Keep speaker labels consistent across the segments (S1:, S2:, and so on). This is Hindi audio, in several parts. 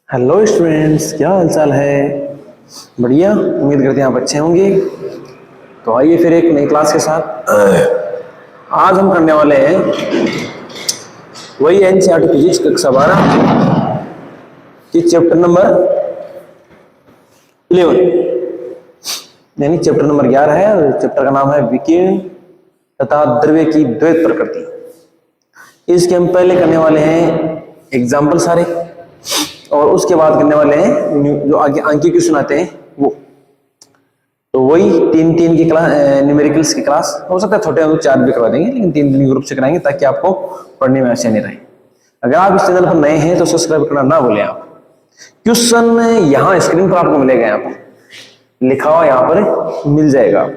S1: हेलो स्टूडेंट्स, क्या हाल चाल है। बढ़िया, उम्मीद करते हैं आप अच्छे होंगे। तो आइए फिर एक नई क्लास के साथ आज हम करने वाले हैं वही एनसीईआरटी फिजिक्स कक्षा 12 की चैप्टर नंबर 11 यानी चैप्टर नंबर 11 है और चैप्टर का नाम है विकिरण तथा द्रव्य की द्वैत प्रकृति। इसके हम पहले करने वाले हैं एग्जाम्पल सारे और उसके बाद करने वाले हैं जो आगे अंकीय क्वेश्चन आते हैं वो। तो वही तीन की क्लास न्यूमेरिकल्स की क्लास हो सकता है छोटे हम 4 भी करवा देंगे, लेकिन 3 ग्रुप से कराएंगे ताकि आपको पढ़ने में आसानी रहे। अगर आप इस चैनल पर नए हैं तो सब्सक्राइब करना ना भूलें आप। क्वेश्चन यहाँ स्क्रीन पर आपको मिलेगा, यहाँ पर लिखा हुआ यहाँ पर मिल जाएगा।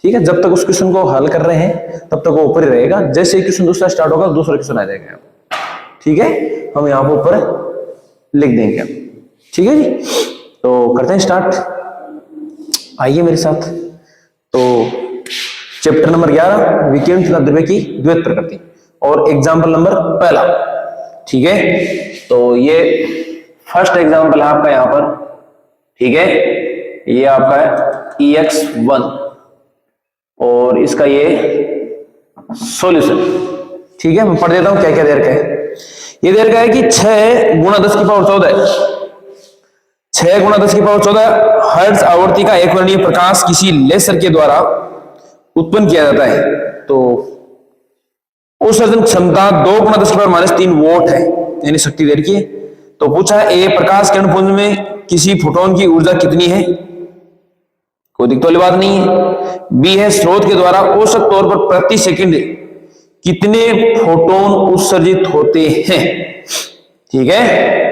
S1: ठीक है, जब तक उस क्वेश्चन को हल कर रहे हैं तब तक वो ऊपर ही रहेगा। जैसे ही क्वेश्चन दूसरा स्टार्ट होगा दूसरा क्वेश्चन आ जाएगा। ठीक है, हम यहाँ पर ऊपर लिख देंगे। ठीक है जी, तो करते हैं स्टार्ट। आइए मेरे साथ। तो चैप्टर नंबर 11 विकिरण तथा द्रव्य की द्वैत प्रकृति और एग्जाम्पल नंबर पहला। ठीक है, तो ये फर्स्ट एग्जाम्पल है आपका यहाँ पर। ठीक है, ये आपका है EX1 और इसका ये सॉल्यूशन। ठीक है, मैं पढ़ देता हूं क्या क्या दे रखा है। ये दे रखा है कि 6 गुणा 10 की पावर 14 6 गुणा 10 की पावर 14 हर्ट्ज आवृत्ति का एक वर्णीय प्रकाश किसी लेसर के द्वारा उत्पन्न किया जाता है। तो उत्सर्जन क्षमता 2 गुणा 10 की पावर -3 वोल्ट है, यानी शक्ति दे रखी है। तो पूछा है ए प्रकाश किरण पुंज में किसी फोटोन की ऊर्जा कितनी है, कोई दिक्कत वाली बात नहीं है। बी है स्रोत के द्वारा औसत तौर पर प्रति सेकंड कितने फोटोन उत्सर्जित होते हैं। ठीक है,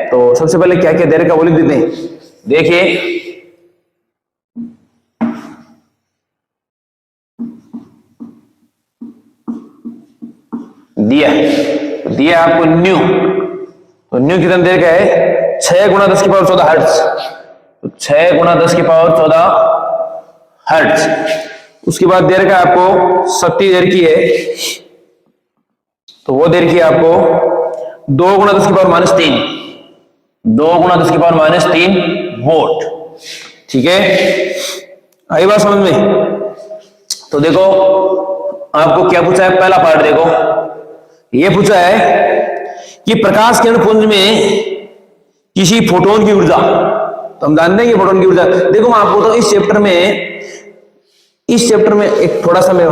S1: तो सबसे पहले क्या क्या दे रखा वो लिख देते हैं। देखिए दिया आपको न्यू, तो न्यू कितना दे रखा है 6 गुणा 10 की पावर 14 हर्ट्ज। तो 6 गुणा 10 की पावर 14 हर्ट्ज। उसके बाद दे रखा है आपको शक्ति दे रखी है, तो वो दे रखी है आपको 2 गुणा 10 की पावर -3 2 गुणा 10 की पावर -3 वोल्ट। ठीक है, आई बात समझ में। तो देखो आपको क्या पूछा है, पहला पार्ट देखो। ये पूछा है कि प्रकाश किरण पुंज में किसी फोटोन की ऊर्जा, तो हम जानते हैं कि फोटोन की ऊर्जा। देखो मैं आपको तो इस चैप्टर में एक थोड़ा सा मैं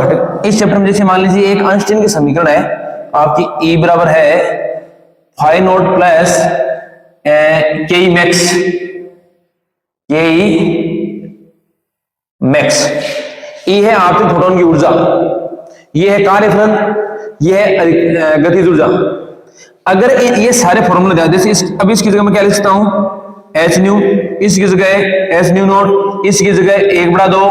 S1: इस चैप्टर में जैसे मान लीजिए एक आइंस्टीन की समीकरण है आपकी, E बराबर है फाइ नॉट प्लस के मैक्स। E है आपकी फोटोन की ऊर्जा, ये है कार्यफलन, ये है गतिज ऊर्जा। अगर ये सारे फॉर्मूले ध्यान, जैसे अब इसकी जगह मैं क्या लिख सकता हूं h न्यू, इसकी जगह h न्यू नॉट, इसकी जगह 1/2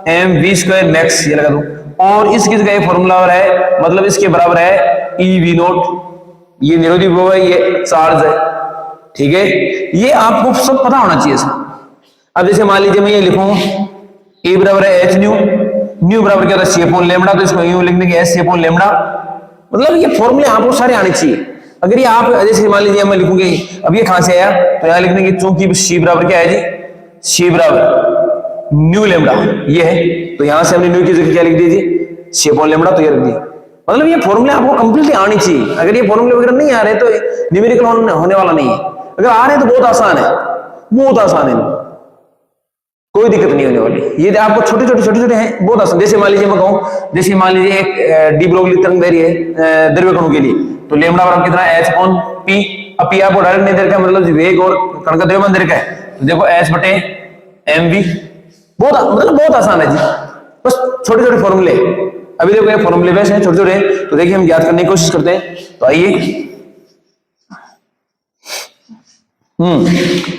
S1: mv² मैक्स ये लगा दूं, और इसकी जगह ये फॉर्मूला है मतलब इसके बराबर है EV0। ये निरोधी विभव है, ये चार्ज है। ठीक है, ये आपको सब पता होना चाहिए सर। अब जैसे मान लीजिए मैं ये लिखूं E बराबर है h न्यू बराबर क्या होता है C/λ, तो इसको यूं लिखने के S/λ, मतलब ये फॉर्मूले आपको सारे आने चाहिए। अगर ये आप जैसे मान लीजिए मैं लिखूंगी, अब ये कहां से आया, तो यहां लिखने की चूंकि C बराबर क्या है जी, C बराबर μλ ये है, तो यहां से हमने न्यू की जगह क्या लिख दीजिए C/λ, तो ये रख दिया। मतलब ये फॉर्मूले आपको कंप्लीटली आनी चाहिए। अगर ये फॉर्मूले वगैरह नहीं आ रहे तो न्यूमेरिकल होने वाला नहीं है। अगर आ रहे हैं तो बहुत आसान है, बहुत आसान है, कोई दिक्कत नहीं होने वाली। ये आपको छोटे छोटे हैं, बहुत आसान। जैसे मान लीजिए मैं कहूं, जैसे मान लीजिए एक डी ब्रोगली तरंग दे रही है द्रव्य कणों के लिए, तो λ बराबर कितना h/p। अब p आपको डायरेक्ट नहीं दे रखा, मतलब वेग और कण का द्रव्यमान दे रखा है, तो देखो h/mv। बहुत आसान है जी, बस छोटे छोटे फॉर्मूले। अभी देखो ये फॉर्मूले बेस हैं छोटे छोटे, तो देखिए हम याद करने की कोशिश करते हैं। तो आइए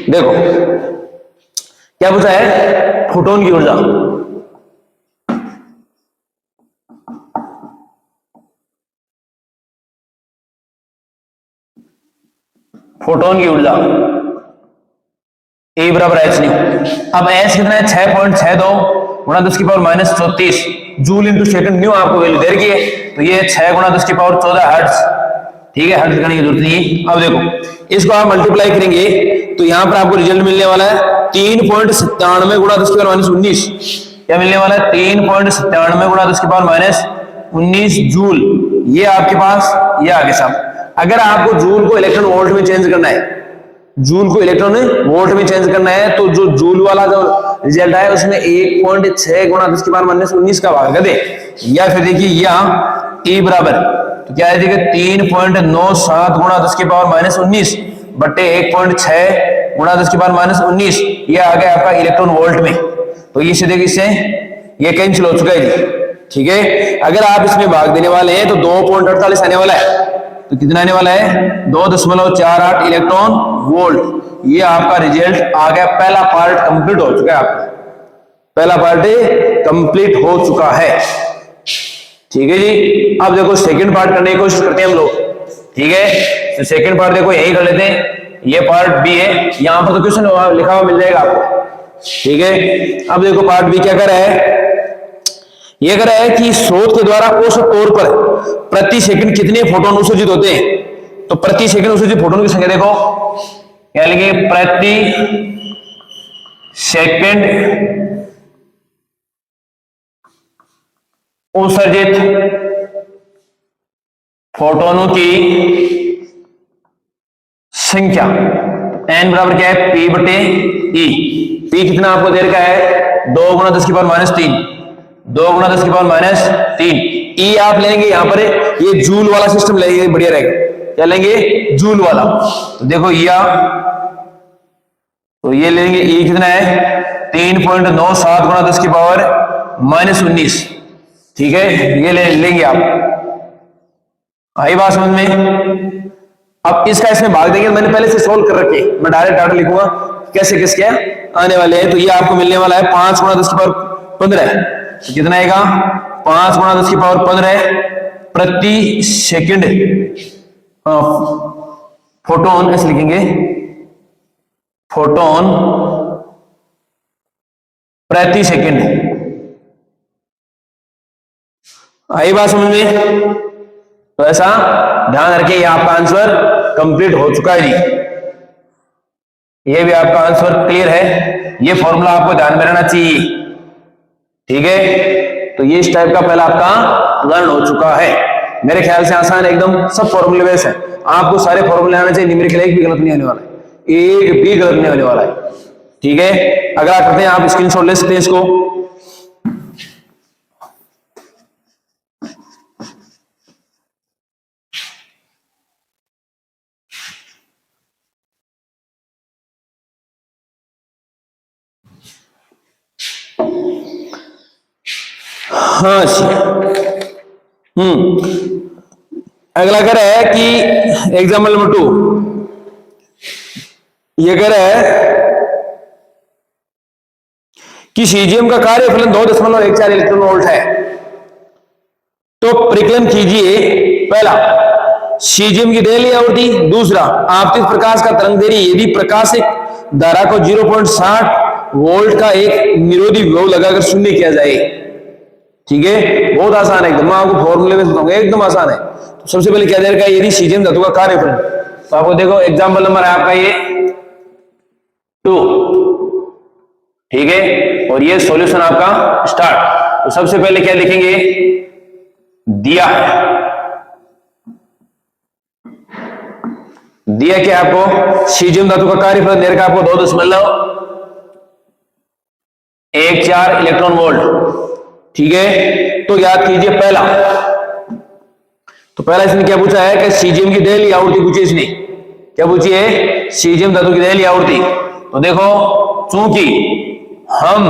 S1: देखो क्या पूछा है, फोटोन की ऊर्जा। फोटोन की ऊर्जा E बराबर h न्यू। अब h कितना है 6.62 गुणा 10 की power -34 joule into second new आपको वैल्यू दे रखी है। तो ये 6 गुणा 10 की पावर 14 हर्ट्ज। ठीक है, हट करने की जरूरत नहीं है। अब देखो इसको आप मल्टीप्लाई करेंगे तो यहां पर आपको रिजल्ट मिलने वाला है 3.97 गुणा 10 की पावर माइनस 19। क्या मिलने वाला है? 3.97 गुणा 10 की पावर माइनस 19 जूल। ये आपके पास ये आगे साहब। अगर आपको जूल को इलेक्ट्रॉन वोल्ट में चेंज करना है, जूल को इलेक्ट्रॉन वोल्ट में चेंज करना है, तो जो जूल वाला जो रिजल्ट है उसमें 1.6 गुणा 10 की पावर माइनस 19 का भाग कर दे, या फिर देखिए यहाँ E बराबर, तो क्या है देखिए 3.97 गुणा 10 की पावर माइनस 19 बट्टे 1.6 गुणा 10 की पावर माइनस 19, ये आ गया आपका इलेक्ट्रॉन वोल्ट में। तो ये से देखिए इससे ये कैंसिल हो चुका है जी, ठीक है। अगर आप इसमें भाग देने वाले हैं तो 2.48 आने वाला है, तो कितना आने वाला है? 2.48 इलेक्ट्रॉन वोल्ट। ये आपका रिजल्ट आ गया, पहला पार्ट कंप्लीट हो चुका है आपका, पहला पार्ट कंप्लीट हो चुका है, ठीक है जी। अब देखो सेकंड पार्ट करने की कोशिश करते हैं हम लोग, ठीक है। तो सेकंड पार्ट देखो यही कर लेते हैं, ये पार्ट बी है, यहां पर तो क्वेश्चन लिखा हुआ मिल जाएगा आपको, ठीक है। अब देखो पार्ट बी क्या कर रहा है, ये कह रहा है कि स्रोत के द्वारा औसत तौर पर प्रति सेकंड कितने फोटोन उत्सर्जित होते हैं। तो प्रति सेकंड उत्सर्जित फोटोन की संख्या देखो, क्या लिखेंगे? प्रति सेकंड उत्सर्जित फोटोनों की संख्या। n बराबर क्या है? P बटे E। P कितना आपको दे रखा है? 2 गुणा 10 की पावर माइनस 3, 2 गुणा 10 की पावर माइनस 3। E आप लेंगे यहां पर, ये जूल वाला सिस्टम लेंगे, बढ़िया रहेगा। क्या लेंगे? जूल वाला। तो देखो या, तो ये लेंगे E कितना है? 3.97 गुणा 10 की पावर माइनस 19, ठीक है। ये लेंगे आप, आई बात समझ में? अब इसका इसमें भाग देंगे, मैंने पहले से सोल्व कर रखे, मैं डायरेक्ट डाटा लिखूंगा कैसे किसके आने वाले हैं। तो ये आपको मिलने वाला है 5 गुणा 10 की पावर 15, तो कितना आएगा? 5 गुणा 10 की पावर 15 प्रति सेकंड फोटोन, ऐसे लिखेंगे, फोटोन प्रति सेकंड। आई बात समझ में? तो ऐसा ध्यान रखिए, ये आपका आंसर कंप्लीट हो चुका है जी, ये भी आपका आंसर क्लियर है। ये फॉर्मूला आपको ध्यान में रहना चाहिए, ठीक है। तो ये इस टाइप का पहला आपका लर्न हो चुका है। मेरे ख्याल से आसान है एकदम, सब फॉर्मूले बेस है। आपको सारे फॉर्मूले आने चाहिए, न्यूमेरिकल एक भी गलत नहीं आने वाला है, एक भी गलत नहीं आने वाला है, ठीक है। अगर आप करते हैं, आप स्क्रीनशॉट ले सकते हैं इसको। हाँ जी, अगला कह रहा है कि एग्जाम्पल नंबर 2, ये कह रहा है कि सीजीएम का कार्यफलन 2.14 इलेक्ट्रॉन वोल्ट है। तो परिकलन कीजिए, पहला सीजीएम की डेली आवृत्ति, दूसरा आपतित प्रकाश का तरंग दैर्घ्य यदि प्रकाशिक धारा को 0.60 वोल्ट का एक निरोधी विभव लगाकर शून्य किया जाए, ठीक है। बहुत आसान है एकदम, मैं आपको फॉर्मूले में बताऊंगा, एकदम आसान है। तो सबसे पहले क्या देगा? यदि सीजीएम धातु का कार्यफलन, तो आपको देखो एग्जांपल नंबर है आपका ये 2, ठीक है। और ये सॉल्यूशन आपका स्टार्ट। तो सबसे पहले क्या लिखेंगे? दिया है, दिया क्या आपको? सीजीएम धातु का कार्यफलन दे रखा आपको 2.14 इलेक्ट्रॉन वोल्ट, ठीक है। तो याद कीजिए पहला, तो पहला इसने क्या पूछा है कि सीजीएम की डेली आवृत्ति पूछी इसने, क्या पूछी है? सीजीएम धातु की डेली आवृत्ति। तो देखो, चूंकि हम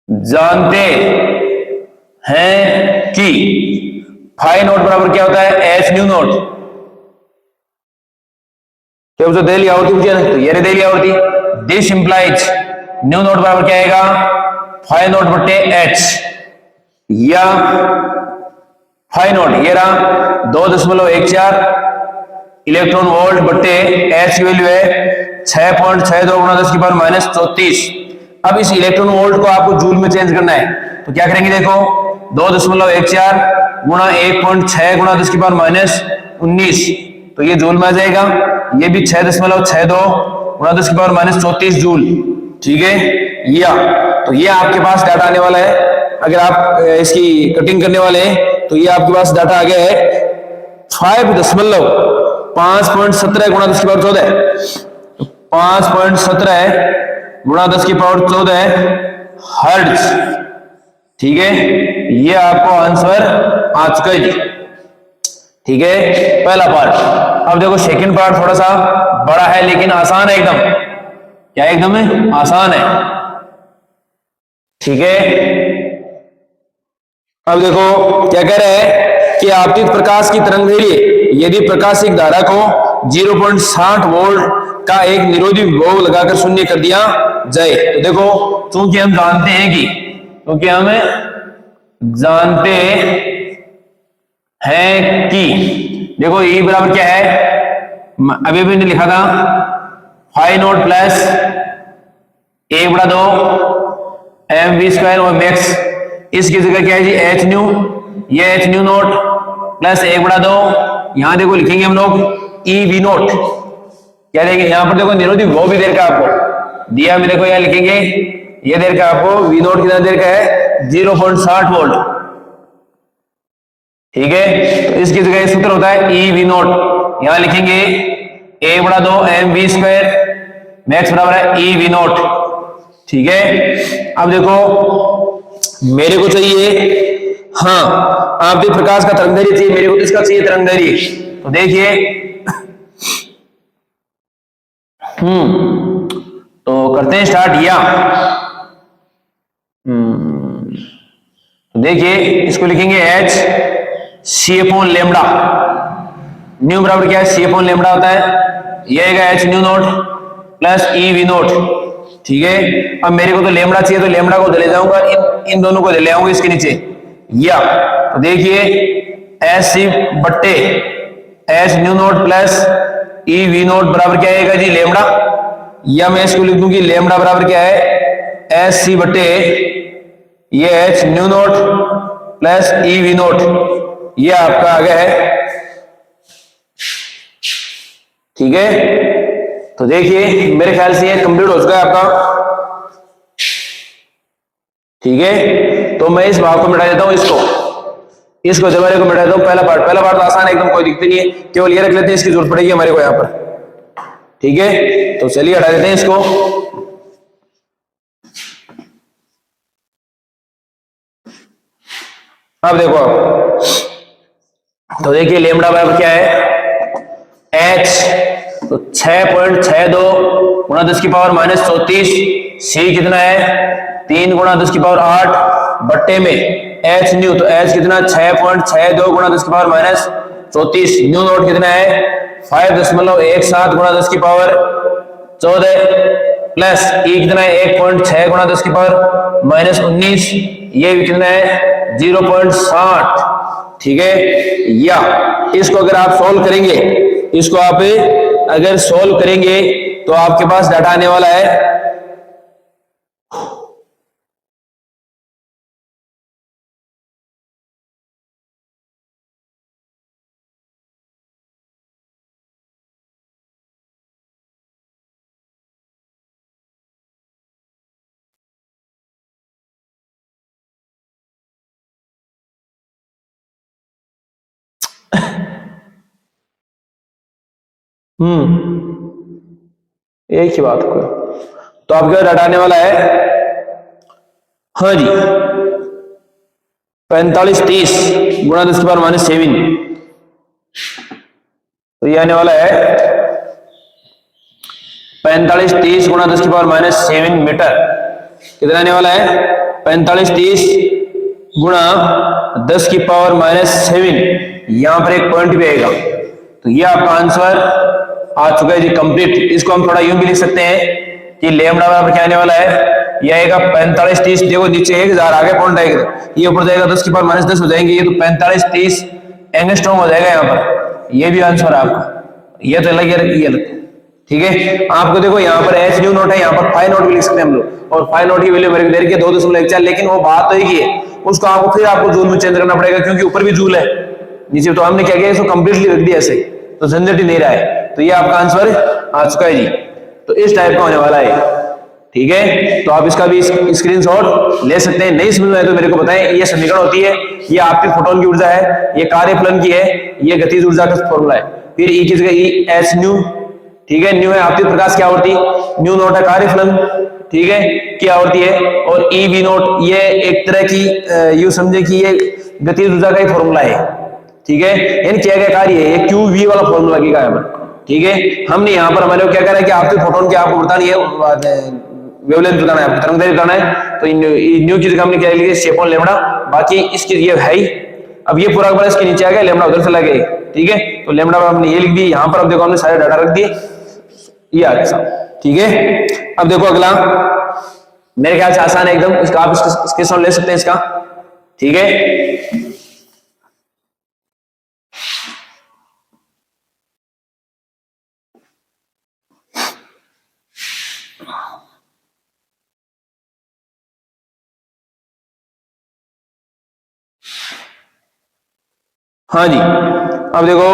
S1: जानते हैं कि फाई नोट बराबर क्या होता है? एच न्यू नोट, क्या पूछा? डेली आवृत्ति पूछी है, तो ये रही डेली आवृत्ति। दिस इंप्लाइज न्यू नोट बराबर क्या आएगा? फाई नोट बट्टे एच, या फाई नोट ये रहा 2.14 इलेक्ट्रॉन वोल्ट बट्टे एच की वैल्यू है 6.62 गुणा 10 की पावर माइनस 34। अब इस इलेक्ट्रॉन वोल्ट को आपको जूल में चेंज करना है, तो क्या करेंगे? देखो 2.14 गुणा 1.6 गुणा 10 की पावर माइनस 19, तो ये जूल में आ जाएगा। ये भी 6.62 गुणा 10 की पावर माइनस 34 जूल, ठीक है। या तो ये आपके पास डाटा आने वाला है। अगर आप इसकी कटिंग करने वाले हैं तो ये आपके पास डाटा आ गया है 5.17 गुणा 10 की पावर 14, 5.17 गुणा 10 की पावर 14 हर्ट्ज, ठीक है। ये आपको आंसर आ चुका है जी, ठीक है, पहला पार्ट। अब देखो सेकंड पार्ट थोड़ा सा बड़ा है लेकिन आसान है एकदम। क्या एकदम है? आसान है, ठीक है। अब देखो क्या कह रहा है कि आपतित प्रकाश की तरंगदैर्घ्य यदि प्रकाशिक धारा को 0.60 वोल्ट का एक निरोधी विभव लगाकर शून्य कर दिया जाए, तो देखो क्योंकि हम जानते हैं कि देखो E बराबर क्या है, अभी भी लिखा था फाई नोट प्लस 1/2 mv² और मैक्स, इसकी जगह क्या है जी एच न्यू, ये एच न्यू नोट प्लस 1/2, यहां देखो लिखेंगे हम लोग ई वी नोट। क्या देंगे यहां पर देखो निरोधी वो भी देर का आपको दिया, मेरे को यहां लिखेंगे ये देर का आपको वी नोट कितना देर का है 0.60 वोल्ट, ठीक है। तो इसकी जगह सूत्र होता है ई वी नोट, यहां लिखेंगे 1/2 mv² मैक्स बराबर है ई वी नोट, ठीक है। अब देखो मेरे को चाहिए, हाँ आपतित प्रकाश का तरंगदैर्घ्य चाहिए, मेरे को इसका चाहिए तरंगदैर्घ्य। तो देखिए तो करते हैं स्टार्ट। या तो देखिए इसको लिखेंगे H C upon lambda, nu बराबर क्या है सी अपॉन लेमडा होता है, ये आएगा H new note plus E V note, ठीक है। अब मेरे को तो लेमडा चाहिए, तो लेमडा को ले जाऊंगा, इन दोनों को ले आऊंगा इसके नीचे। या तो देखिए एच सी बट्टे H new note plus E V note बराबर क्या आएगा जी लेमडा, या मैं इसको लिख दूंगी लेमडा बराबर क्या है एच सी बट्टे ये H new note plus E V note, ये आपका आ गया है, ठीक है। तो देखिए मेरे ख्याल से ये कंप्लीट हो चुका है आपका, ठीक है। तो मैं इस भाग को मिटा देता हूं, इसको जमाने को मिटा देता हूं। पहला पार्ट तो आसान है एकदम, कोई दिक्कत नहीं है, केवल ये रख लेते हैं, इसकी जरूरत पड़ेगी हमारे को यहाँ पर, ठीक है। तो चलिए हटा देते हैं इसको। अब देखो आप, तो देखिए लेमडा बराबर क्या है एच, तो 6.62 गुणा 10 की पावर माइनस 34, सी कितना है 3 गुणा 10 की पावर 8 बट्टे में एच न्यू, तो एच कितना 6.62 गुणा 10 की पावर माइनस 34, न्यू नोट कितना है 5.17 गुणा 10 की पावर 14 प्लस ई कितना है 1.6 गुणा 10 की पावर माइनस 19, ये भी कितना है 0.60, ठीक है। या इसको अगर आप सॉल्व करेंगे, इसको आप अगर सॉल्व करेंगे तो आपके पास डाटा आने वाला है एक ही बात को, तो आपके डाटा आने वाला है हाँ जी 4530 गुणा 10 की पावर माइनस 7, तो ये आने वाला है 4530 गुणा 10 की पावर माइनस 7 मीटर। कितना आने वाला है 4530 गुणा 10 की पावर माइनस 7, यहां पर एक पॉइंट भी आएगा, तो ये आपका आंसर आ चुका है जी कंप्लीट। इसको हम थोड़ा यूं भी लिख सकते हैं कि लेमडा बराबर क्या आने वाला है, ये आएगा 4530, देखो नीचे 1000 आगे पॉइंट आएगा, ये ऊपर जाएगा 10 की पावर माइनस 10 हो जाएंगे, ये तो 4530 एंगस्ट्रॉम हो जाएगा यहाँ पर, ये भी आंसर आपका, ये तो अलग ये अलग, ठीक है। आपको देखो यहाँ पर एच न्यू नोट है, यहाँ पर फाई नोट भी लिख सकते हैं हम लोग, और फाई नोट की वैल्यू मेरे को दे रखी है 2.14, लेकिन वो बात तो एक ही है, उसको आपको फिर आपको जूल में चेंज करना पड़ेगा, क्योंकि ऊपर भी जूल है नीचे, तो हमने क्या किया इसको कंप्लीटली रख दिया ऐसे, तो झंझट ही नहीं रहा है। तो ये आपका आंसर आ चुका है जी। तो इस टाइप का होने वाला है, ठीक है। तो आप इसका भी स्क्रीनशॉट ले सकते हैं। नहीं समझ में आए तो मेरे को बताएं। ये समीकरण होती है, ये आपकी फोटोन की ऊर्जा है, ये कार्यफलन की है, ये गतिज ऊर्जा का फॉर्मूला है। फिर ई की जगह ई एच न्यू, ठीक है। न्यू है आपकी प्रकाश की आवृत्ति, न्यू नॉट है कार्यफलन, ठीक है, की आवृत्ति है। और ई वी नॉट ये एक तरह की यू समझे कि ये गतिज ऊर्जा का ही फॉर्मूला है, ठीक है। यानी किया गया कार्य है, ये क्यू वी वाला फॉर्मूला की है, ठीक है। हमने यहाँ पर हमारे क्या करा है कि आपके फोटोन की आपको बतानी है, वेवलेंथ बताना है, आपको तरंगदैर्घ्य बताना है। तो न्यू की जगह हमने क्या लिखी है शेपॉन लेमड़ा, बाकी इसकी ये है ही। अब ये पूरा इसके नीचे आ गया, लेमड़ा उधर चला गया, ठीक है। तो लेमड़ा हमने ये लिख दी यहाँ पर। अब देखो हमने सारे डाटा रख दिए, ये आ गया, ठीक है। अब देखो अगला, मेरे ख्याल से आसान है एकदम, इसका आप स्क्रीनशॉट ले सकते हैं इसका, ठीक है। हाँ जी, अब देखो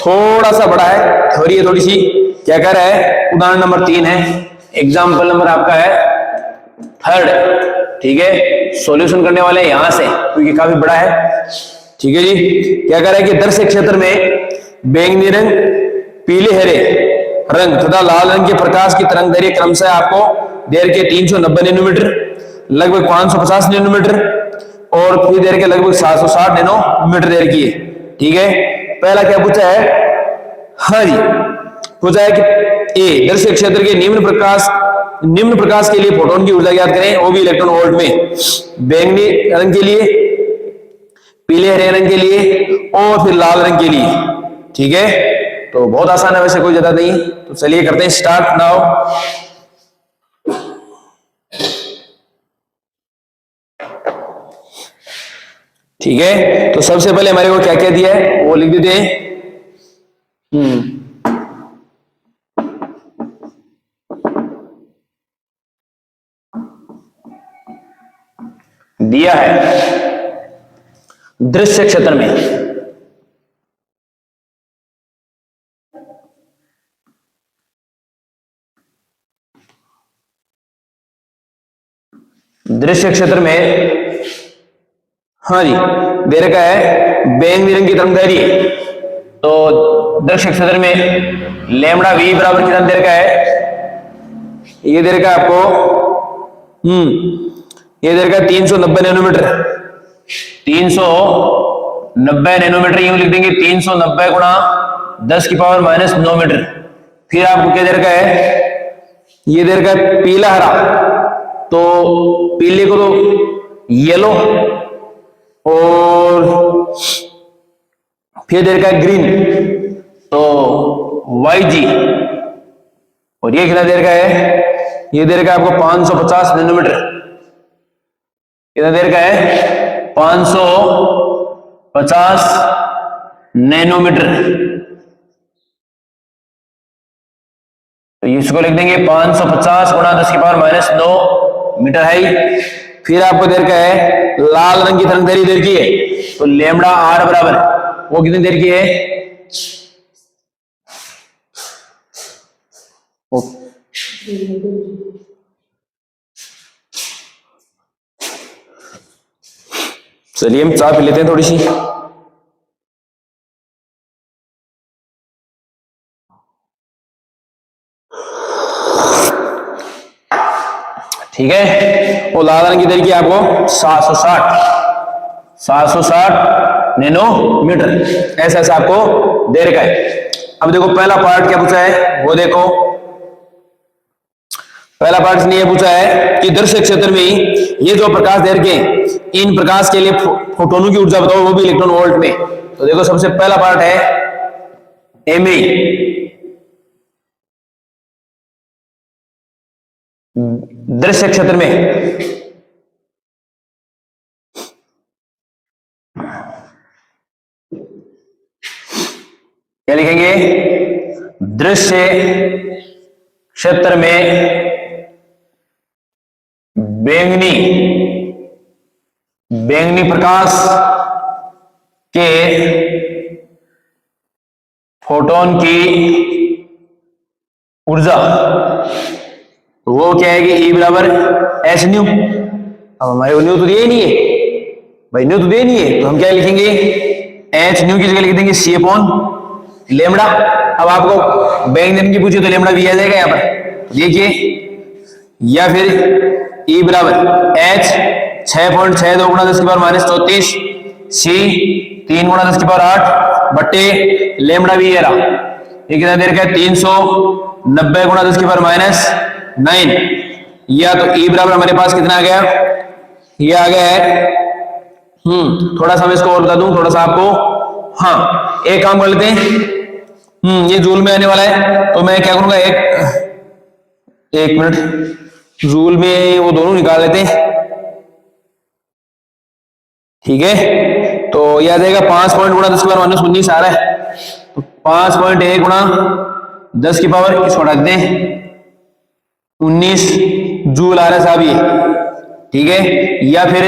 S1: थोड़ा सा बड़ा है, थ्योरी है थोड़ी सी। क्या कह रहा है, उदाहरण नंबर 3 है, एग्जाम्पल नंबर आपका है 3, ठीक है। सॉल्यूशन करने वाले यहां से, क्योंकि काफी बड़ा है, ठीक है जी। क्या कह रहा है कि दर्शक क्षेत्र में बैंगनी रंग, पीले हरे रंग तथा लाल रंग के प्रकाश की तरंगदैर्घ्य क्रमशः आपको देर के 390 नैनोमीटर, लगभग 550 नैनोमीटर और फिर देर के लगभग 760 नैनोमीटर देर की है, ठीक है। पहला क्या पूछा है, हाँ जी, पूछा है कि ए दर्शक क्षेत्र के निम्न प्रकाश के लिए फोटोन की ऊर्जा ज्ञात करें, वो भी इलेक्ट्रॉन वोल्ट में, बैंगनी रंग के लिए, पीले हरे रंग के लिए और फिर लाल रंग के लिए, ठीक है। तो बहुत आसान है, वैसे कोई ज्यादा नहीं। तो चलिए करते हैं स्टार्ट नाउ। ठीक है, तो सबसे पहले हमारे को क्या क्या दिया है वो लिख देते हैं। दिया है दृश्य क्षेत्र में हाँ जी, दे रखा है बैंगनी रंग की तरंगदैर्घ्य। तो दृश्य क्षेत्र में लैम्बडा वी बराबर कितना दे रखा है, ये दे रखा है आपको, ये दे रखा है 390 नैनोमीटर। 390 नैनोमीटर यूं लिख देंगे, 390 गुणा 10⁻⁻9 मीटर। फिर आपको क्या दे रखा है, ये दे रखा है पीला हरा, तो पीले को तो येलो, और फिर दे रखा है ग्रीन, तो YG, और ये कितना दे रखा है, ये दे रखा है आपको 550 नैनोमीटर। कितना दे रखा है, 550 नैनोमीटर। तो इसको लिख देंगे 550 गुणा 10⁻⁹ मीटर है। फिर आपको देर का है लाल रंग की तरंगदैर्घ्य देर की है, तो लैम्बडा आर बराबर वो कितनी देर की है, चलिए हम चाय पी लेते हैं थोड़ी सी। ठीक है, और लाल रंग की देर की आपको 760 नैनोमीटर, ऐसा ऐसा आपको दे रखा है। अब देखो पहला पार्ट क्या पूछा है वो देखो। पहला पार्ट ने ये पूछा है कि दर्शक क्षेत्र में ये जो प्रकाश दे रखे इन प्रकाश के लिए फोटोनों की ऊर्जा बताओ, वो भी इलेक्ट्रॉन वोल्ट में। तो देखो सबसे पहला पार्ट है एमए, दृश्य क्षेत्र में क्या लिखेंगे, दृश्य क्षेत्र में बैंगनी बैंगनी प्रकाश के फोटोन की ऊर्जा, वो क्या है कि E बराबर एच न्यू। अब हमारे को न्यू तो दिया ही नहीं है भाई, न्यू तो दिया नहीं है, तो हम क्या लिखेंगे, एच न्यू की जगह लिख देंगे C अपॉन लेमड़ा। अब आपको बैंगनी की पूछे तो लेमड़ा भी आ जाएगा यहाँ पर, देखिए। या फिर E बराबर एच 6.62 गुणा 10 की पावर माइनस 34 C 3 गुणा 10 की पावर 8 बट्टे लेमड़ा भी ये रहा, ये कितना देर का है 390 गुणा 10 की पावर माइनस 9। या तो E बराबर हमारे पास कितना आ गया, ये आ गया है, थोड़ा सा मैं इसको और बता दूं, थोड़ा सा आपको। हाँ, एक काम कर लेते हैं, ये जूल में आने वाला है, तो मैं क्या करूंगा, एक मिनट, जूल में वो दोनों निकाल लेते हैं, ठीक है। तो यह आ जाएगा 5 पॉइंट गुणा 10 की पावर माइनस 19 आ रहा है, तो 5.1 गुणा 10 की पावर, इसको रख दें 19 जूल आ रहा है साहब ये, ठीक है। या फिर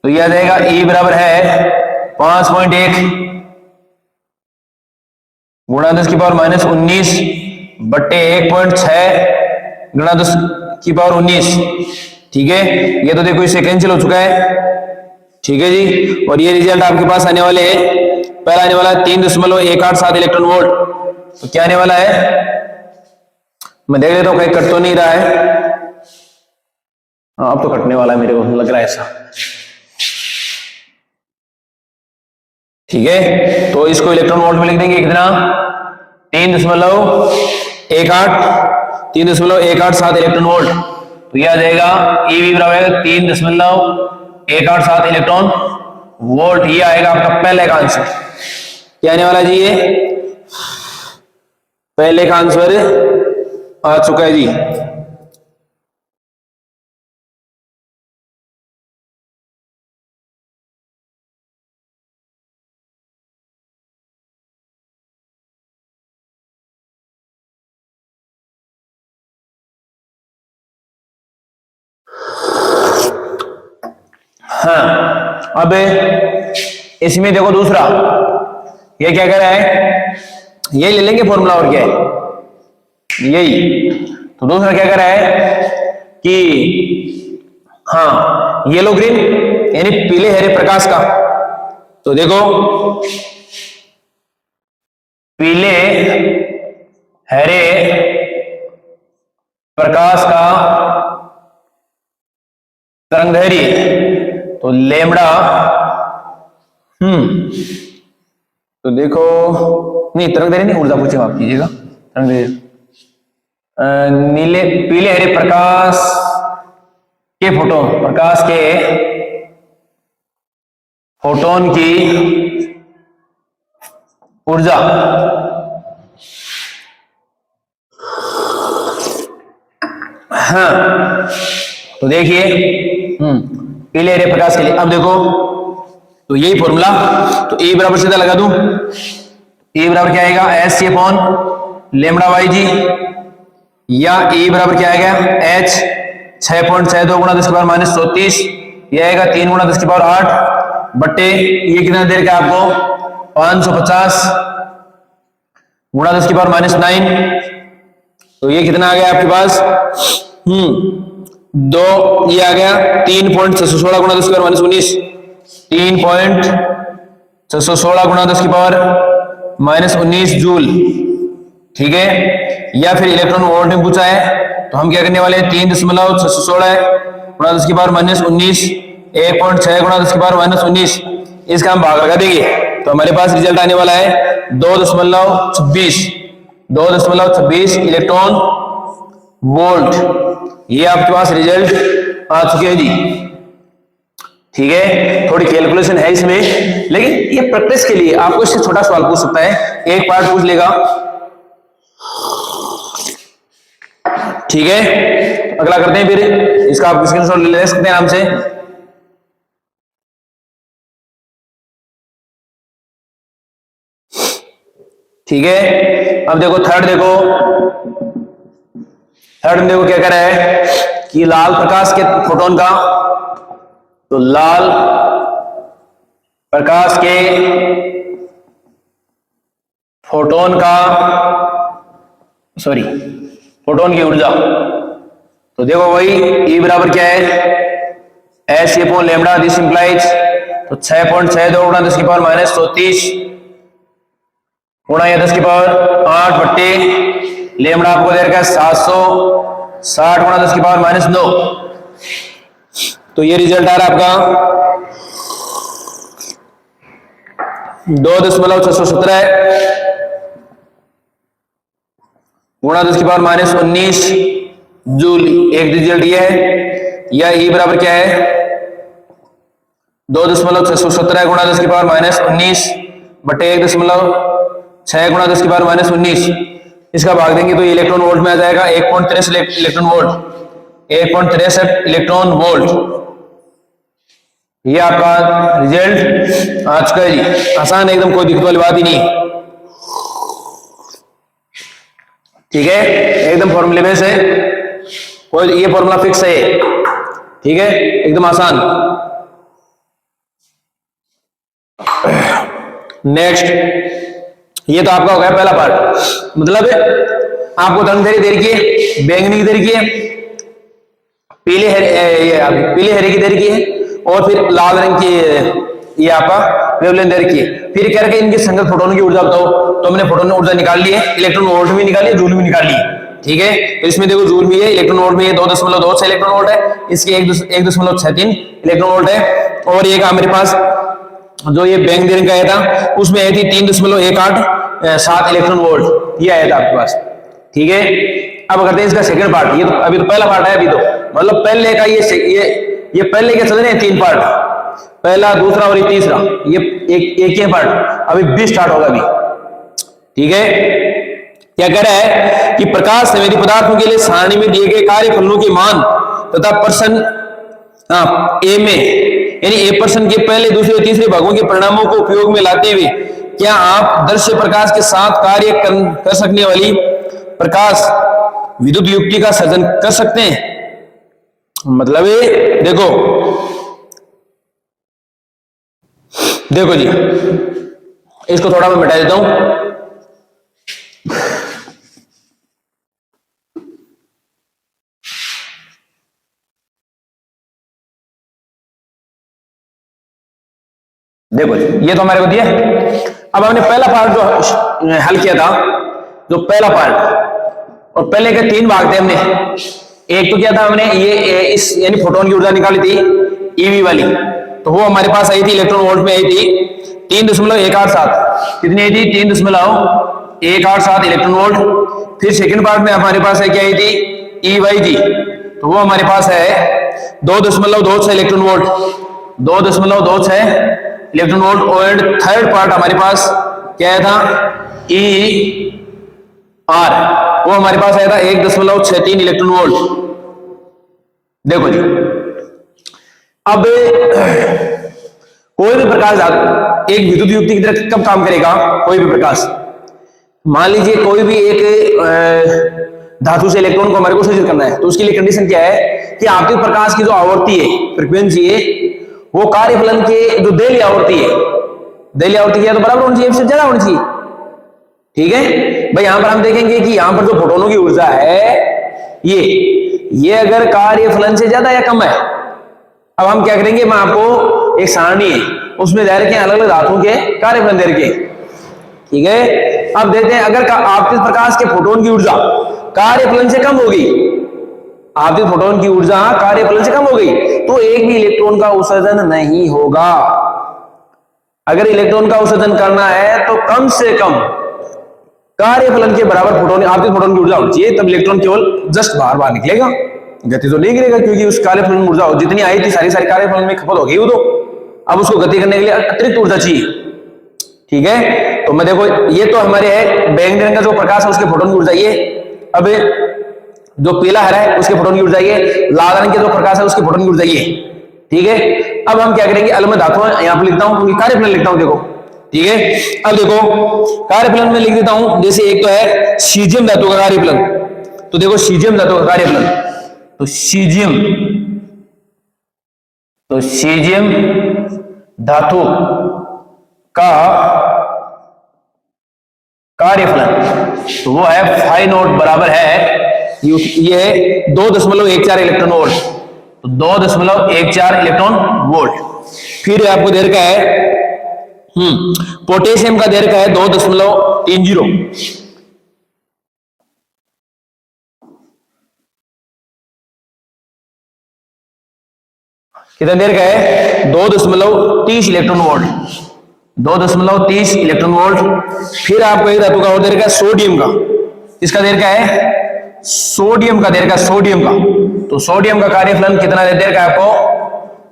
S1: तो यह आ जाएगा E बराबर है 5.1 गुणा 10 की पावर माइनस 19 बट्टे 1.6 गुणा 10 की पावर 19, ठीक है। ये तो देखो इससे कैंसिल हो चुका है, ठीक है जी। और ये रिजल्ट आपके पास आने वाले हैं, पहला आने वाला है 3.187 इलेक्ट्रॉन वोल्ट। तो क्या आने वाला है, मैं देख लेता हूं कहीं कट तो नहीं रहा है। हाँ, अब तो कटने वाला है, मेरे को लग रहा है ऐसा, ठीक है। तो इसको इलेक्ट्रॉन वोल्ट में लिख देंगे कितना, 3.187 इलेक्ट्रॉन वोल्ट। तो यह आ जाएगा EV बराबर 3.187 इलेक्ट्रॉन वोल्ट। ये आएगा आपका पहले का आंसर। क्या आने वाला जी, ये पहले का आंसर आ चुका है जी। हाँ, अब इसमें देखो दूसरा, ये क्या कह रहा है, यही ले लेंगे फॉर्मूला, और क्या है यही। तो दूसरा क्या कह रहा है कि हाँ, येलो ग्रीन यानी पीले हरे प्रकाश का। तो देखो पीले हरे प्रकाश का तरंगदैर्घ्य, तो लेमड़ा, तो देखो नहीं, तरंगदैर्घ्य नहीं, ऊर्जा पूछे आप कीजिएगा, तरंगदैर्घ्य नीले पीले हरे प्रकाश के फोटोन की ऊर्जा हाँ, तो देखिए पीले हरे प्रकाश के लिए, अब देखो तो यही फॉर्मूला, तो E बराबर सीधा लगा दूं, E बराबर क्या आएगा, S C upon lambda Y G, या E बराबर क्या आएगा, H 6.62 गुणा 10 की पावर माइनस 34, यह आएगा 3 गुणा 10 की पावर 8 बट्टे ये कितना देर का आपको 550 गुणा 10 की पावर माइनस 9, तो ये कितना आ गया आपके पास, दो, ये आ गया 3.616 गुणा 10 की पावर माइनस 19, 3.616 गुणा 10 की पावर माइनस 19 जूल, ठीक है। या फिर इलेक्ट्रॉन वोल्ट में पूछा है, तो हम क्या करने वाले हैं, 3.616 गुणा 10 की पावर माइनस 19, 1.6 गुणा 10 की पावर माइनस 19, इसका हम भाग लगा देंगे, तो हमारे पास रिजल्ट आने वाला है 2.26 इलेक्ट्रॉन वोल्ट। ये आपके पास रिजल्ट आ चुके हैं जी, ठीक है। थोड़ी कैलकुलेशन है इसमें, लेकिन ये प्रैक्टिस के लिए आपको इससे छोटा सवाल पूछ सकता है, एक पार्ट पूछ लेगा, ठीक है। अगला करते हैं, फिर इसका आप स्क्रीनशॉट ले सकते हैं आराम से। ठीक है, अब देखो थर्ड में देखो क्या कह रहा है कि लाल प्रकाश के फोटोन का तो लाल प्रकाश के फोटोन की ऊर्जा, तो देखो भाई E बराबर क्या है, H upon lambda, this implies, तो 6.62 गुणा 10 की पावर माइनस 34 गुणा या 10 की पावर 8 बट्टे लैम्डा आपको दे रखा है 760 गुणा 10 की पावर माइनस 9। तो ये रिजल्ट आ रहा है आपका 2.617 गुणा 10 की पावर माइनस 19 जूल। एक रिजल्ट ये है। या E बराबर क्या है, 2.617 गुणा 10 की पावर माइनस 19 बटे 1.6 गुणा 10 की पावर माइनस 19। इसका भाग देंगे तो ये इलेक्ट्रॉन वोल्ट में आ जाएगा 1.63 इलेक्ट्रॉन वोल्ट, 1.63 इलेक्ट्रॉन वोल्ट। ये आपका रिजल्ट आ चुका है जी। आसान एकदम, कोई दिक्कत वाली बात ही नहीं, ठीक है, एकदम फॉर्मूले में से कोई, ये फॉर्मूला फिक्स है, ठीक है, एकदम आसान। नेक्स्ट, ये तो आपका हो गया पहला पार्ट, मतलब आपको रंग दे रखी है, बैंगनी की दे रखी है, पीले हरे की दे रखी है, और फिर लाल रंग की ये आपका वेवलेंथ दे रखी है। फिर कह रहे इनके संगत फोटोन की ऊर्जा बताओ, तो हमने फोटोन ऊर्जा निकाल ली है, इलेक्ट्रॉन वोल्ट भी निकाली है, जूल भी निकाल ली है, ठीक है। तो इसमें देखो जूल भी है, इलेक्ट्रॉन वोल्ट भी है, 2.26 इलेक्ट्रॉन वोल्ट है, इसके 1.63 इलेक्ट्रॉन वोल्ट है। और ये हमारे पास जो ये बैंक देने का आया था उसमें आई थी 3.187 इलेक्ट्रॉन वोल्ट, ये आया था आपके पास, ठीक है। अब करते हैं इसका सेकंड पार्ट। ये तो अभी तो पहला पार्ट है, अभी तो मतलब पहले का ये पहले के चल रहे हैं 3 पार्ट, पहला, दूसरा और ये तीसरा, ये एक ही पार्ट। अभी 20 स्टार्ट होगा अभी, ठीक है। क्या कह रहा है कि प्रकाश संवेदी पदार्थों के लिए सारणी में दिए गए कार्यफलों के मान तथा पर्सन ए में, यानी ए पर्सन के पहले, दूसरे और तीसरे भागों के परिणामों को उपयोग में लाते हुए क्या आप दृश्य प्रकाश के साथ कार्य कर सकने वाली प्रकाश विद्युत युक्ति का सर्जन कर सकते हैं। मतलब देखो जी, इसको थोड़ा मैं मिटा देता हूं। देखो जी, ये तो हमारे को दिया। अब हमने पहला पार्ट जो हल किया था, जो पहला पार्ट, और पहले के 3 भाग थे हमने। एक तो क्या था हमने, ये इस यानी फोटोन की ऊर्जा निकाली थी ईवी वाली, तो वो हमारे पास आई थी, इलेक्ट्रॉन वोल्ट में आई थी 3.187, कितनी आई थी, 3.187 इलेक्ट्रॉन वोल्ट। फिर सेकंड पार्ट में हमारे पास है क्या आई थी, EY जी, तो वो हमारे पास है 2.26 इलेक्ट्रॉन वोल्ट, 2.26 इलेक्ट्रॉन वोल्ट। और थर्ड पार्ट हमारे पास क्या था, ER, वो हमारे पास आया था 1.63 इलेक्ट्रॉन वोल्ट। देखो जी, अब कोई भी प्रकाश एक विद्युत युक्ति की तरह कब काम करेगा, कोई भी प्रकाश, मान लीजिए कोई भी एक धातु से इलेक्ट्रॉन को हमारे को उत्सर्जित करना है, तो उसके लिए कंडीशन क्या है कि आपके प्रकाश की जो आवृत्ति है, फ्रीक्वेंसी है, वो कार्यफलन के जो देली आवृत्ति है, देली आवृत्ति क्या तो बराबर होनी चाहिए, इससे ज्यादा होनी चाहिए, ठीक है भाई। यहां पर हम देखेंगे कि यहां पर जो फोटोनों की ऊर्जा है, ये अगर कार्यफलन से ज्यादा या कम है, अब हम क्या करेंगे, मैं आपको एक सारणी है उसमें दे रखे अलग अलग धातुओं के कार्यफलन दे रखे, ठीक है। अब देते हैं अगर आपतित प्रकाश के फोटोन की ऊर्जा कार्यफलन से कम होगी, आपतित फोटोन की ऊर्जा कार्यफलन से कम हो गई, तो एक भी इलेक्ट्रॉन का उत्सर्जन नहीं होगा। अगर इलेक्ट्रॉन का उत्सर्जन करना है तो कम से कम कार्यफलन के बराबर फोटोन, आपतित फोटोन की ऊर्जा होनी चाहिए, तब इलेक्ट्रॉन केवल जस्ट बाहर निकलेगा, गति तो नहीं गिरेगा, क्योंकि उस कार्यफलन ऊर्जा जितनी आई थी सारी कार्यफलन में खपत हो गई वो, तो अब उसको गति करने के लिए अतिरिक्त ऊर्जा चाहिए, ठीक है। तो मैं देखो, ये तो हमारे है बैंगनी रंग का जो प्रकाश है उसके फोटोन की ऊर्जा ये, अब जो पीला हरा है उसके फोटोन की ऊर्जा ये, लाल रंग के जो प्रकाश है उसके फोटोन की ऊर्जा ये, ठीक है। अब हम क्या करेंगे, अलग में धातु यहां पर लिखता हूं, क्योंकि कार्यफलन लिखता हूं, देखो, ठीक है। अब देखो कार्यफलन में लिख देता हूं, जैसे एक तो है सीजियम धातु का कार्यफलन, तो देखो सीजियम धातु का कार्यफलन, तो सीजियम तो सीजियम धातु का कार्यफलन तो वो है 5 नॉट बराबर है ये 2.14 इलेक्ट्रॉन वोल्ट, तो 2.14 इलेक्ट्रॉन वोल्ट। फिर आपको दे रखा है पोटेशियम का दे रखा है 2.30, कितना देर का है 2.30 इलेक्ट्रॉन वोल्ट, 2.30 इलेक्ट्रॉन वोल्ट। फिर आपको एक धातु का और देर का है सोडियम का, इसका देर का है सोडियम का देर का सोडियम का, तो सोडियम का कार्यफलन कितना देर का है आपको,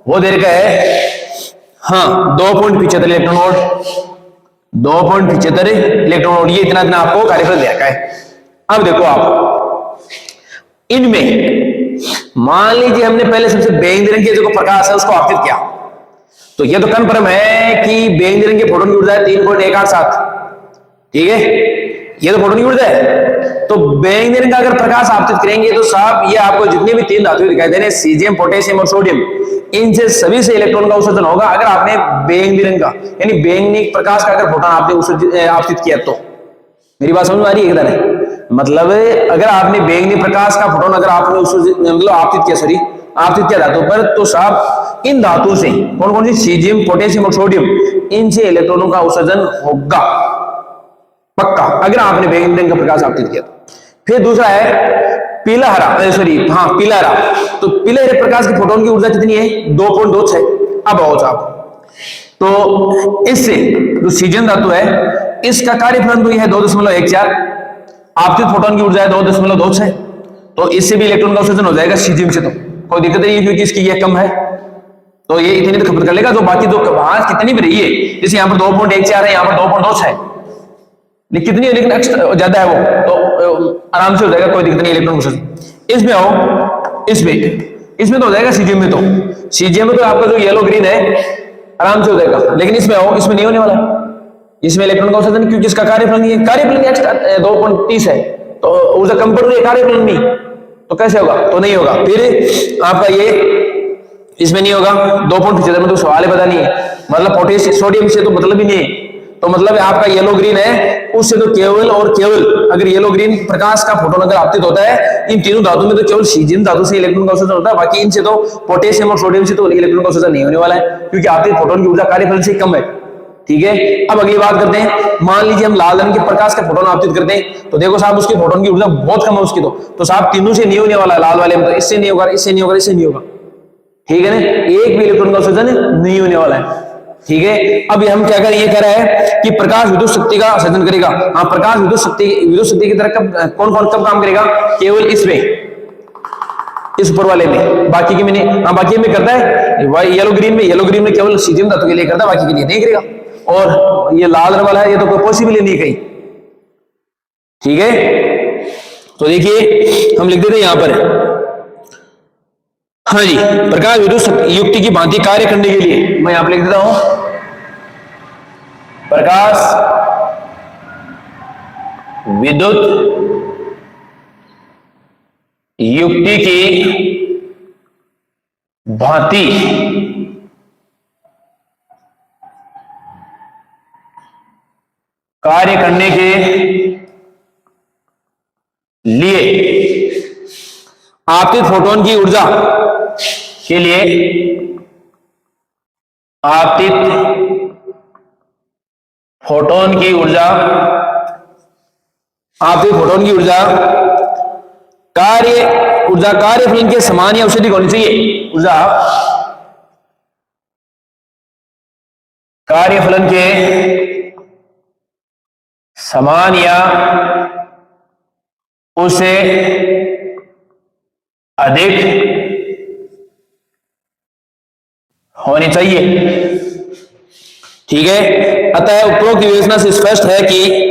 S1: वो देर का है 2.75 इलेक्ट्रॉन वोल्ट, 2.75 इलेक्ट्रॉन वोल्ट, ये इतना आपको कार्यफलन दे रखा है। अब देखो आप इनमें मान लीजिए हमने पहले सबसे बैंगनी रंग के जो प्रकाश है उसको आपतित किया, तो ये तो कन्फर्म है कि बैंगनी रंग के फोटोन की ऊर्जा है 3.187, ठीक है, ये तो फोटोन की ऊर्जा है। तो बैंगनी रंग का अगर प्रकाश आपतित करेंगे तो साहब ये आपको जितने भी 3 धातुएं दिखाई दे रहे हैं सीजियम, पोटेशियम और सोडियम, इनसे सभी से इलेक्ट्रॉन का उत्सर्जन होगा अगर आपने बैंगनी रंग का यानी बैंगनी प्रकाश का अगर फोटोन आपने आपतित किया तो। मेरी बात समझ में आ रही है किधर है? मतलब अगर आपने बैंगनी प्रकाश का फोटोन अगर आपने मतलब आपतित किया धातु पर, तो साहब इन धातुओं से कौन कौन सी सीजियम, पोटेशियम और सोडियम, इनसे इलेक्ट्रॉनों का उत्सर्जन होगा पक्का अगर आपने बैंगनी रंग का प्रकाश आपतित किया तो। फिर दूसरा है पीला हरा, पीला हरा, तो पीले हरे प्रकाश के फोटोन की ऊर्जा कितनी है 2.26। अब आओ साहब, तो इससे जो सीजियम धातु है इसका कार्यफलन तो यह है 2.14, आपतित फोटोन की ऊर्जा है 2.26, तो इससे भी इलेक्ट्रॉन का उत्सर्जन हो जाएगा सीजियम से, तो कोई दिक्कत नहीं है क्योंकि इसकी यह कम है, तो ये इतनी तो खपत कर लेगा। जो बाकी जो वहां कितनी भी रही है, जैसे यहाँ पर 2.14 है, यहाँ पर 2.26 है, कितनी है लेकिन ज्यादा है वो, तो आराम से हो जाएगा, कोई दिक्कत नहीं इलेक्ट्रॉन उत्सर्जन। इसमें आओ, इसमें तो हो जाएगा सीजियम में, तो सीजियम में तो आपका जो येलो ग्रीन है आराम से हो जाएगा, लेकिन इसमें आओ, इसमें नहीं होने वाला है, इसमें इलेक्ट्रॉन का उत्सर्जन क्योंकि इसका कार्यफलन एक्स्ट्रा 2.30 है, तो ऊर्जा कम पड़ रही है, कार्यफलन नहीं, तो कैसे होगा, तो नहीं होगा। फिर आपका ये इसमें नहीं होगा 2.75 में, तो सवाल ही पता नहीं है, मतलब पोटेशियम सोडियम से तो मतलब ही नहीं है, तो मतलब आपका येलो ग्रीन है उससे तो केवल और केवल अगर येलो ग्रीन प्रकाश का फोटोन अगर आपतित होता है इन तीनों धातु में तो केवल सीजियम धातु से इलेक्ट्रॉन का उत्सर्जन होता है, बाकी इनसे तो पोटेशियम और सोडियम से तो इलेक्ट्रॉन का उत्सर्जन नहीं होने वाला है क्योंकि आपतित फोटोन की ऊर्जा कार्यफल से कम है, ठीक है। अब अगली बात करते हैं, मान लीजिए हम लाल रंग के प्रकाश का फोटोन आपतित करते हैं, तो देखो साहब उसकी फोटोन की ऊर्जा बहुत कम है उसकी, तो साहब तीनों से नहीं होने वाला है, लाल वाले में तो इससे नहीं होगा, इससे नहीं होगा, इससे नहीं होगा, ठीक है ना, एक भी इलेक्ट्रॉन का उत्सर्जन नहीं होने वाला है, ठीक है। अब हम क्या करें, ये कह रहा है कि प्रकाश विद्युत शक्ति का सर्जन करेगा, प्रकाश विद्युत शक्ति की तरह कब काम करेगा, केवल इसमें, इस ऊपर वाले में, बाकी के में नहीं, बाकी में करता है येलो ग्रीन में केवल सीजियम धातु के लिए करता है, बाकी के लिए नहीं करेगा, और ये लाल रंग वाला है ये तो कोई पॉसिबल ही नहीं कहीं, ठीक है। तो देखिए हम लिख देते हैं यहां पर, हाँ जी, प्रकाश विद्युत युक्ति की भांति कार्य करने के लिए मैं यहां पर लिख देता हूं, प्रकाश विद्युत युक्ति की भांति कार्य करने के लिए आपतित फोटोन की ऊर्जा के लिए आपतित फोटोन की ऊर्जा कार्यफलन के समान या उससे अधिक होनी चाहिए, ऊर्जा कार्यफलन के समान या उससे अधिक होनी चाहिए, ठीक है। अतः उपरोक्त विवेचना से स्पष्ट है कि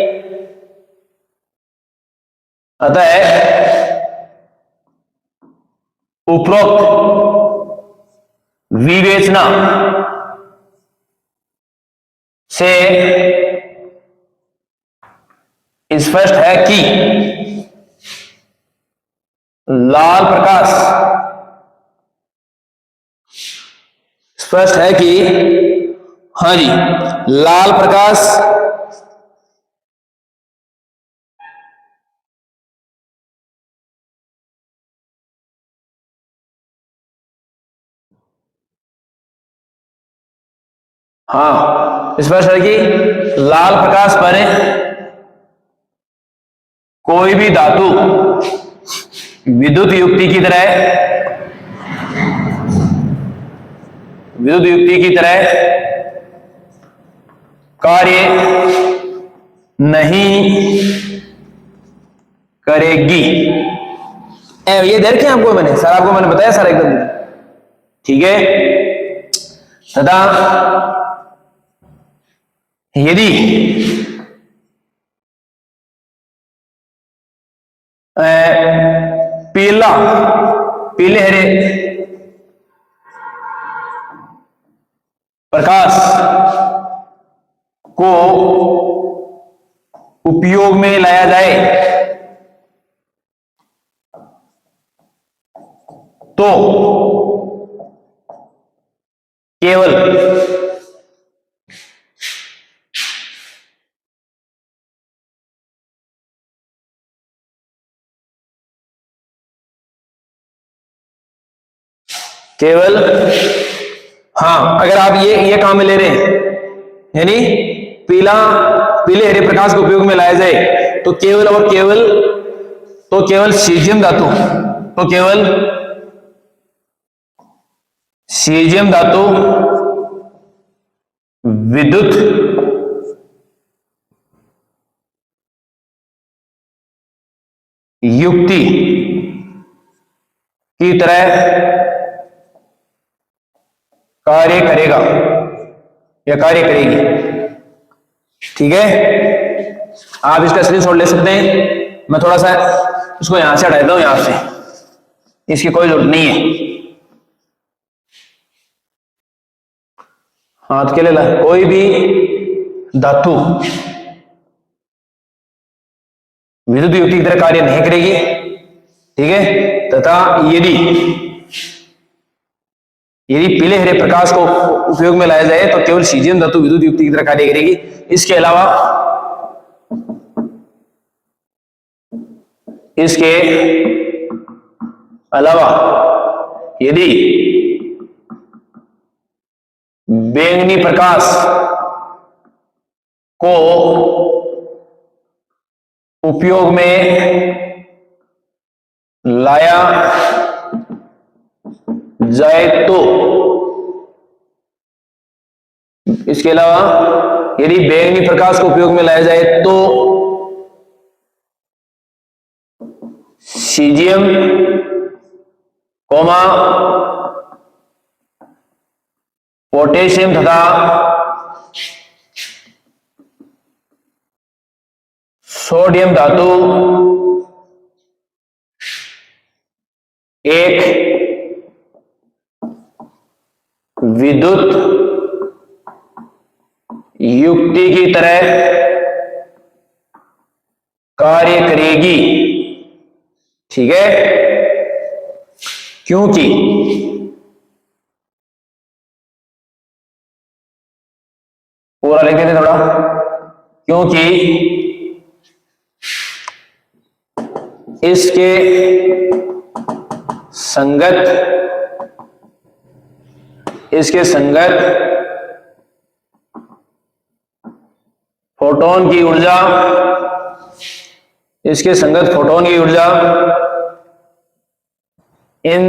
S1: उपरोक्त विवेचना से स्पष्ट है कि लाल प्रकाश स्पष्ट है कि हाँ जी, लाल प्रकाश हाँ, स्पष्ट है कि लाल प्रकाश पर कोई भी धातु विद्युत युक्ति की तरह कार्य नहीं करेगी। ये दे रखे आपको मैंने, सर आपको मैंने बताया सर एकदम ठीक है। तथा यदि पीले हरे प्रकाश को उपयोग में लाया जाए तो केवल हाँ, अगर आप ये काम में ले रहे हैं, यानी पीले हरे प्रकाश को उपयोग में लाया जाए तो केवल सीजियम धातु विद्युत युक्ति की तरह कार्य करेगा या कार्य करेगी। ठीक है, आप इसका स्क्रीनशॉट ले सकते हैं। मैं थोड़ा सा उसको यहां से हटा देता हूं, यहां से, इसकी कोई जरूरत नहीं है। हाथ के लिए कोई भी धातु विद्युत युक्ति की तरह कार्य नहीं करेगी। ठीक है, तथा यदि पीले हरे प्रकाश को उपयोग में लाया जाए तो केवल सीजियम धातु विद्युत युक्ति की तरह कार्य करेगी। इसके अलावा यदि बैंगनी प्रकाश को उपयोग में लाया जाए तो, इसके अलावा यदि बैंगनी प्रकाश को उपयोग में लाया जाए तो सीजियम पोटेशियम तथा सोडियम धातु एक विद्युत युक्ति की तरह कार्य करेगी। ठीक है, क्योंकि पूरा लिख देते थोड़ा, क्योंकि इसके संगत फोटोन की ऊर्जा इन